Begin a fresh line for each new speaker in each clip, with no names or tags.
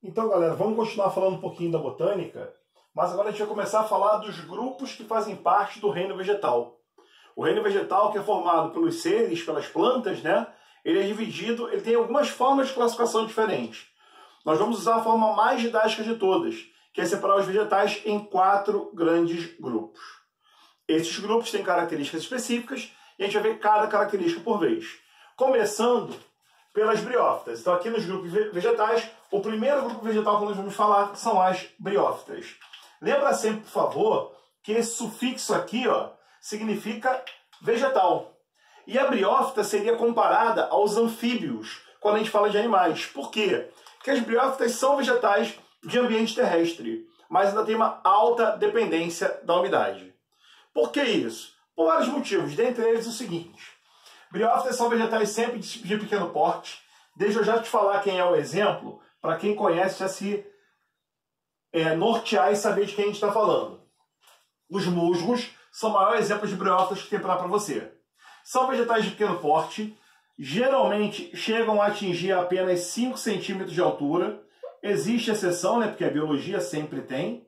Então, galera, vamos continuar falando um pouquinho da botânica, mas agora a gente vai começar a falar dos grupos que fazem parte do reino vegetal. O reino vegetal, que é formado pelos seres, pelas plantas, né? Ele é dividido, ele tem algumas formas de classificação diferentes. Nós vamos usar a forma mais didática de todas, que é separar os vegetais em 4 grandes grupos. Esses grupos têm características específicas e a gente vai ver cada característica por vez. Começando pelas briófitas. Então, aqui nos grupos vegetais, o primeiro grupo vegetal que nós vamos falar são as briófitas. Lembra sempre, por favor, que esse sufixo aqui, ó, significa vegetal. E a briófita seria comparada aos anfíbios, quando a gente fala de animais. Por quê? Porque as briófitas são vegetais de ambiente terrestre, mas ainda tem uma alta dependência da umidade. Por que isso? Por vários motivos, dentre eles o seguinte. Briófitas são vegetais sempre de pequeno porte. Deixa eu já te falar quem é o exemplo, para quem conhece já se nortear e saber de quem a gente está falando. Os musgos são o maior exemplo de briófitas que tem para você. São vegetais de pequeno porte, geralmente chegam a atingir apenas 5 centímetros de altura. Existe exceção, né, porque a biologia sempre tem.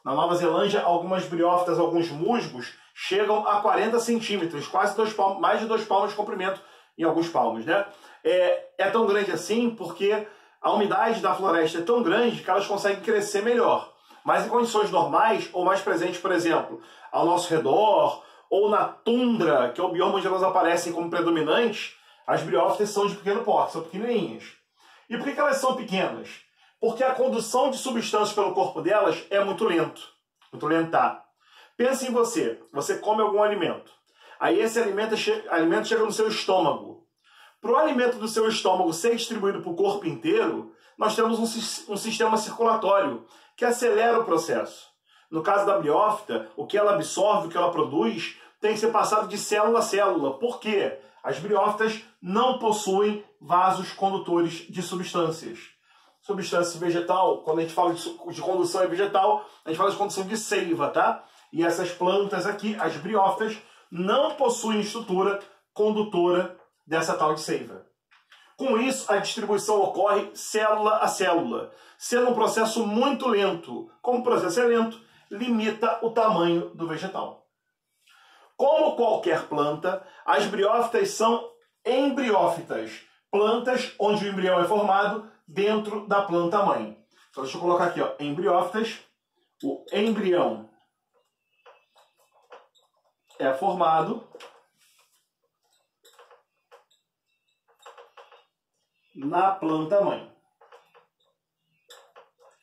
Na Nova Zelândia, algumas briófitas, alguns musgos, chegam a 40 centímetros, quase 2 palmos, mais de 2 palmos de comprimento em alguns palmos, né? É tão grande assim porque a umidade da floresta é tão grande que elas conseguem crescer melhor. Mas em condições normais, ou mais presentes, por exemplo, ao nosso redor, ou na tundra, que é o bioma onde elas aparecem como predominantes, as briófitas são de pequeno porte, são pequenininhas. E por que elas são pequenas? Porque a condução de substâncias pelo corpo delas é muito lenta. Pense em você come algum alimento. Aí esse alimento chega no seu estômago. Para o alimento do seu estômago ser distribuído para o corpo inteiro, nós temos um sistema circulatório que acelera o processo. No caso da briófita, o que ela absorve, o que ela produz, tem que ser passado de célula a célula. Por quê? As briófitas não possuem vasos condutores de substâncias. Substância vegetal, quando a gente fala de condução vegetal, a gente fala de condução de seiva, tá? E essas plantas aqui, as briófitas, não possuem estrutura condutora dessa tal de seiva. Com isso, a distribuição ocorre célula a célula, sendo um processo muito lento. Como o processo é lento, limita o tamanho do vegetal. Como qualquer planta, as briófitas são embriófitas, plantas onde o embrião é formado dentro da planta mãe. Então deixa eu colocar aqui, ó, embriófitas. O embrião é formado na planta mãe.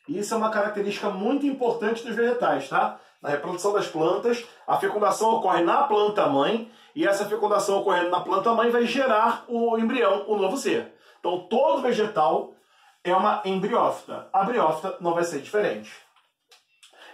Isso é uma característica muito importante dos vegetais, tá? Na reprodução das plantas, a fecundação ocorre na planta mãe e essa fecundação ocorrendo na planta mãe vai gerar o embrião, o novo ser. Então todo vegetal é uma embriófita. A briófita não vai ser diferente.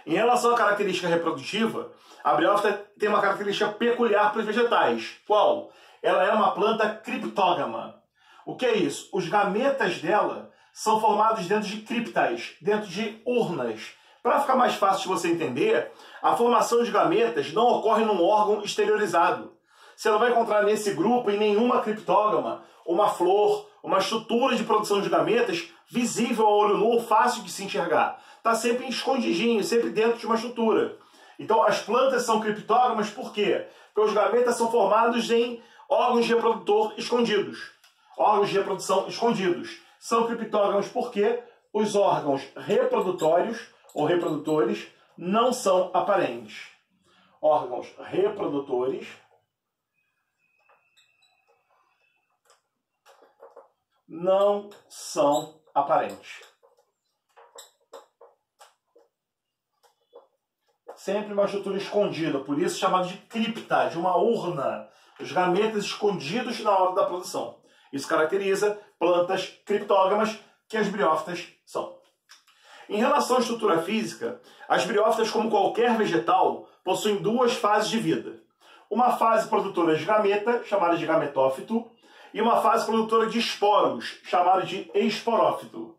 Em relação à característica reprodutiva, a briófita tem uma característica peculiar para os vegetais. Qual? Ela é uma planta criptógama. O que é isso? Os gametas dela são formados dentro de criptas, dentro de urnas. Para ficar mais fácil de você entender, a formação de gametas não ocorre num órgão exteriorizado. Você não vai encontrar nesse grupo, em nenhuma criptógama, uma flor, uma estrutura de produção de gametas visível ao olho nu, fácil de se enxergar. Está sempre escondidinho, sempre dentro de uma estrutura. Então, as plantas são criptógamas por quê? Porque os gametas são formados em órgãos de reprodutor escondidos. Órgãos de reprodução escondidos. São criptógamos porque os órgãos reprodutórios ou reprodutores não são aparentes. Órgãos reprodutores não são aparentes. Sempre uma estrutura escondida, por isso chamado de cripta, de uma urna. Os gametas escondidos na hora da produção. Isso caracteriza plantas criptógamas que as briófitas são. Em relação à estrutura física, as briófitas, como qualquer vegetal, possuem 2 fases de vida. Uma fase produtora de gameta, chamada de gametófito, e uma fase produtora de esporos, chamada de esporófito.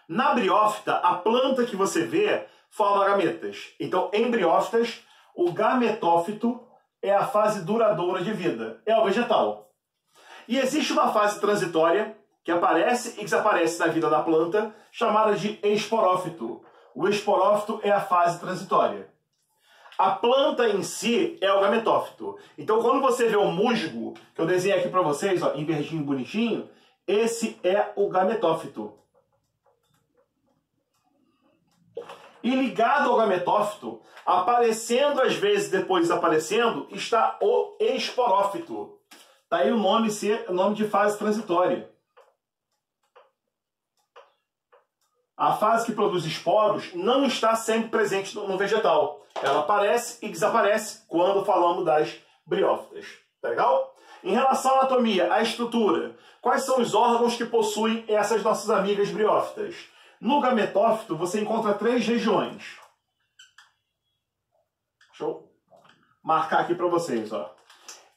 Na briófita, a planta que você vê forma gametas. Então, em briófitas, o gametófito é a fase duradoura de vida, é o vegetal. E existe uma fase transitória, que aparece e desaparece na vida da planta, chamada de esporófito. O esporófito é a fase transitória. A planta em si é o gametófito. Então, quando você vê o musgo, que eu desenhei aqui para vocês, ó, em verdinho bonitinho, esse é o gametófito. E ligado ao gametófito, aparecendo às vezes, depois desaparecendo, está o esporófito. Daí o nome ser o nome de fase transitória. A fase que produz esporos não está sempre presente no vegetal. Ela aparece e desaparece quando falamos das briófitas. Tá legal? Em relação à anatomia, à estrutura, quais são os órgãos que possuem essas nossas amigas briófitas? No gametófito, você encontra 3 regiões. Deixa eu marcar aqui para vocês, ó.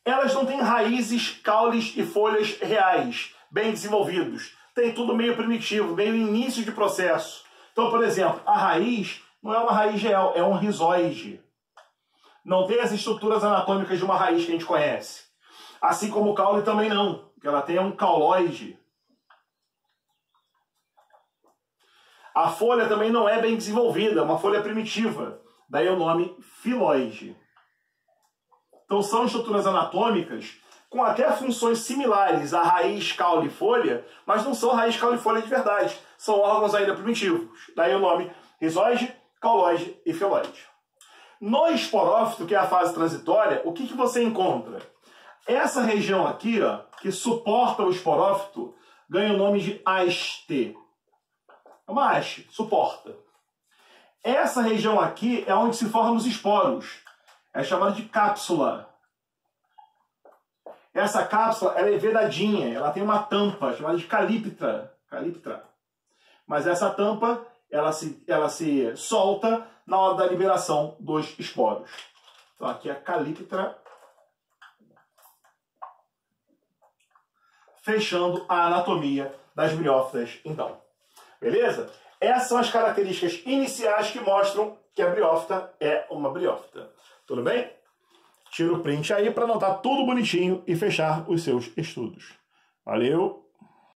Elas não têm raízes, caules e folhas reais, bem desenvolvidos. Tem tudo meio primitivo, meio início de processo. Então, por exemplo, a raiz não é uma raiz real, é um rizoide. Não tem as estruturas anatômicas de uma raiz que a gente conhece. Assim como o caule também não, porque ela tem um cauloide. A folha também não é bem desenvolvida, é uma folha primitiva. Daí o nome filoide. Então são estruturas anatômicas com até funções similares à raiz, caule e folha, mas não são raiz, caule e folha de verdade. São órgãos ainda primitivos. Daí o nome rizoide, cauloide e filoide. No esporófito, que é a fase transitória, o que você encontra? Essa região aqui, ó, que suporta o esporófito, ganha o nome de haste. É uma haste, suporta. Essa região aqui é onde se formam os esporos. É chamada de cápsula. Essa cápsula ela é vedadinha, ela tem uma tampa chamada de calíptra. Mas essa tampa ela se solta na hora da liberação dos esporos. Então aqui é a calíptra. Fechando a anatomia das briófitas, então. Beleza? Essas são as características iniciais que mostram que a briófita é uma briófita. Tudo bem? Tira o print aí para anotar tudo bonitinho e fechar os seus estudos. Valeu!